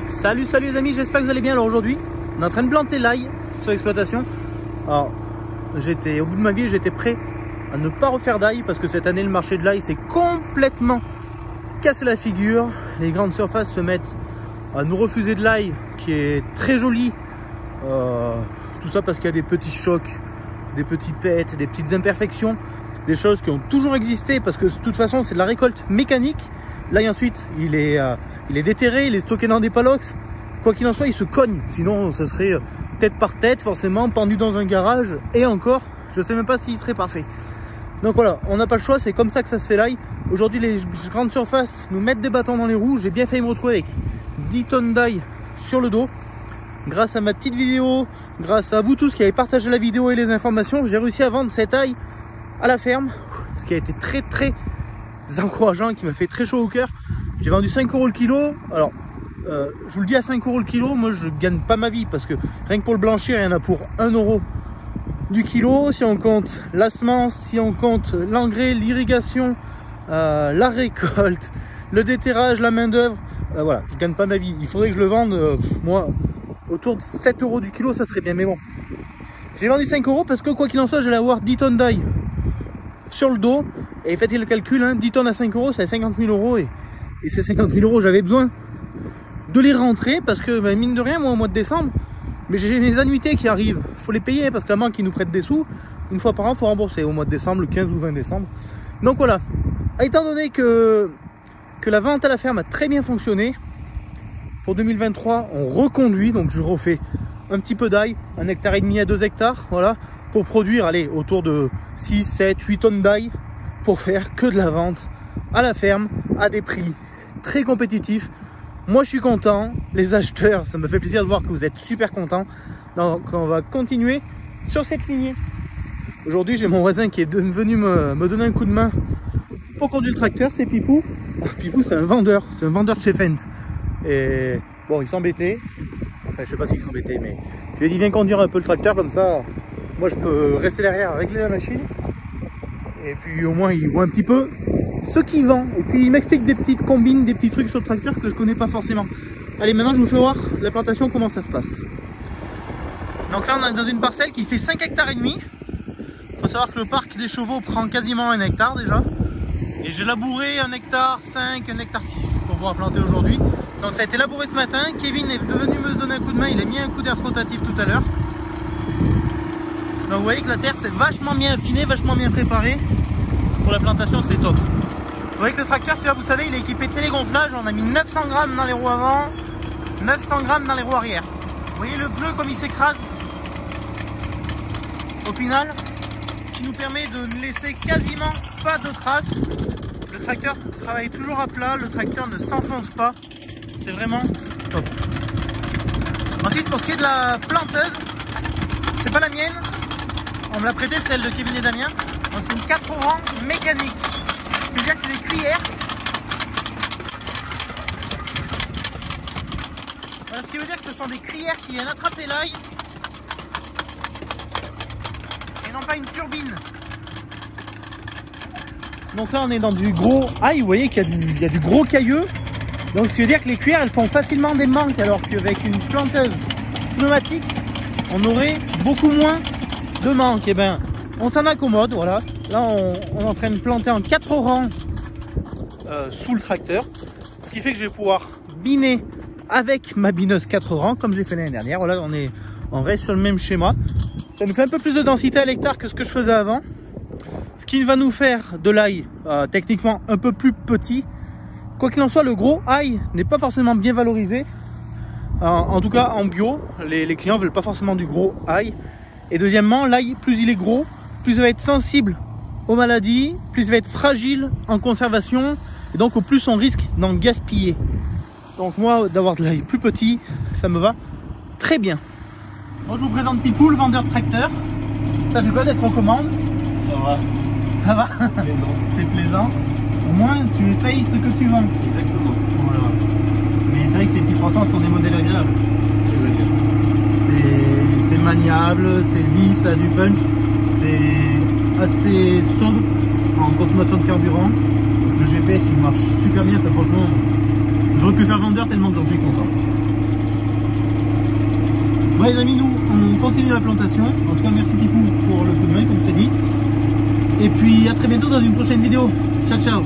Salut les amis, j'espère que vous allez bien. Alors aujourd'hui, on est en train de planter l'ail sur l'exploitation. Alors, au bout de ma vie, j'étais prêt à ne pas refaire d'ail parce que cette année, le marché de l'ail s'est complètement cassé la figure. Les grandes surfaces se mettent à nous refuser de l'ail qui est très joli. Tout ça parce qu'il y a des petits chocs, des petits pets, des petites imperfections, des choses qui ont toujours existé parce que de toute façon, c'est de la récolte mécanique. L'ail ensuite, il est déterré, il est stocké dans des palox. Quoi qu'il en soit, il se cogne. Sinon, ça serait tête par tête, forcément, pendu dans un garage. Et encore, je ne sais même pas s'il serait parfait. Donc voilà, on n'a pas le choix, c'est comme ça que ça se fait l'ail. Aujourd'hui, les grandes surfaces nous mettent des bâtons dans les roues. J'ai bien failli me retrouver avec 10 tonnes d'ail sur le dos. Grâce à ma petite vidéo, grâce à vous tous qui avez partagé la vidéo et les informations, j'ai réussi à vendre cet ail à la ferme. Ce qui a été très encourageant, qui m'a fait très chaud au cœur. J'ai vendu 5 € le kilo. Alors, je vous le dis, à 5 € le kilo, moi je gagne pas ma vie parce que rien que pour le blanchir, il y en a pour 1 € du kilo. Si on compte la semence, si on compte l'engrais, l'irrigation, la récolte, le déterrage, la main d'œuvre, voilà, je gagne pas ma vie. Il faudrait que je le vende, moi, autour de 7 € du kilo, ça serait bien. Mais bon, j'ai vendu 5 € parce que quoi qu'il en soit, j'allais avoir 10 tonnes d'ail sur le dos. Et faites le calcul, hein, 10 tonnes à 5 €, c'est 50 000 €. Et ces 50 000 €, j'avais besoin de les rentrer parce que, bah, mine de rien, moi, au mois de décembre, mais j'ai mes annuités qui arrivent. Il faut les payer parce que la banque, ils nous prête des sous. Une fois par an, il faut rembourser au mois de décembre, le 15 ou 20 décembre. Donc voilà. Étant donné que la vente à la ferme a très bien fonctionné, pour 2023, on reconduit. Donc je refais un petit peu d'ail, 1,5 hectare à 2 hectares, voilà, pour produire, allez, autour de 6, 7, 8 tonnes d'ail, pour faire que de la vente à la ferme, à des prix très compétitifs. Moi je suis content, les acheteurs, ça me fait plaisir de voir que vous êtes super contents. Donc on va continuer sur cette lignée. Aujourd'hui j'ai mon voisin qui est venu me donner un coup de main pour conduire le tracteur, c'est Pipou. Pipou c'est un vendeur de chez Fendt. Et bon, il s'embêtait, enfin je sais pas s'il s'embêtait, mais je lui ai dit viens conduire un peu le tracteur, comme ça moi je peux rester derrière à régler la machine. Et puis au moins il voit un petit peu ce qu'il vend. Et puis il m'explique des petites combines, des petits trucs sur le tracteur que je connais pas forcément. Allez, maintenant je vous fais voir la plantation, comment ça se passe. Donc là on est dans une parcelle qui fait 5,5 hectares. Il faut savoir que le parc des chevaux prend quasiment 1 hectare déjà. Et j'ai labouré 1,5 hectare, 1,6 hectare pour pouvoir planter aujourd'hui. Donc ça a été labouré ce matin. Kevin est venu me donner un coup de main, il a mis un coup d'air rotatif tout à l'heure. Donc vous voyez que la terre c'est vachement bien affinée, vachement bien préparée. Pour la plantation c'est top. Vous voyez que le tracteur, celui-là, vous savez, il est équipé télégonflage. On a mis 900 grammes dans les roues avant, 900 grammes dans les roues arrière. Vous voyez le pneu comme il s'écrase au final, ce qui nous permet de ne laisser quasiment pas de traces. Le tracteur travaille toujours à plat, le tracteur ne s'enfonce pas. C'est vraiment top. Ensuite, pour ce qui est de la planteuse, c'est pas la mienne. On me l'a prêté, celle de Kevin et Damien. Donc c'est une 4 rangs mécanique. Ce qui veut dire que c'est des cuillères. Voilà, ce qui veut dire que ce sont des cuillères qui viennent attraper l'ail. Et non pas une turbine. Donc là on est dans du gros ail, vous voyez qu'il y a du gros cailleux. Donc ce qui veut dire que les cuillères elles font facilement des manques, alors qu'avec une planteuse pneumatique, on aurait beaucoup moins de manques. Et ben on s'en accommode, voilà. Là on est en train de planter en 4 rangs sous le tracteur. Ce qui fait que je vais pouvoir biner avec ma bineuse 4 rangs comme j'ai fait l'année dernière. Voilà, on reste sur le même schéma. Ça nous fait un peu plus de densité à l'hectare que ce que je faisais avant. Ce qui va nous faire de l'ail techniquement un peu plus petit. Quoi qu'il en soit, le gros ail n'est pas forcément bien valorisé. En tout cas en bio, les clients ne veulent pas forcément du gros ail. Et deuxièmement, l'ail, plus il est gros, plus il va être sensible aux maladies, plus il va être fragile en conservation, et donc au plus on risque d'en gaspiller. Donc moi, d'avoir de l'ail plus petit, ça me va très bien. Moi je vous présente Pipou, le vendeur de tracteur. Ça fait quoi d'être aux commandes? Ça va. Ça va. C'est plaisant. Au moins tu essayes ce que tu vends. Exactement. Voilà. Mais c'est vrai que ces petits 300 sont des modèles agréables. C'est maniable, c'est vif, ça a du punch. C'est assez sobre en consommation de carburant. Le GPS il marche super bien, franchement j'aurais pu faire vendeur tellement que j'en suis content. Bon les amis, nous on continue la plantation. En tout cas merci Pipou pour le coup de main comme je t'ai dit. Et puis à très bientôt dans une prochaine vidéo. Ciao ciao.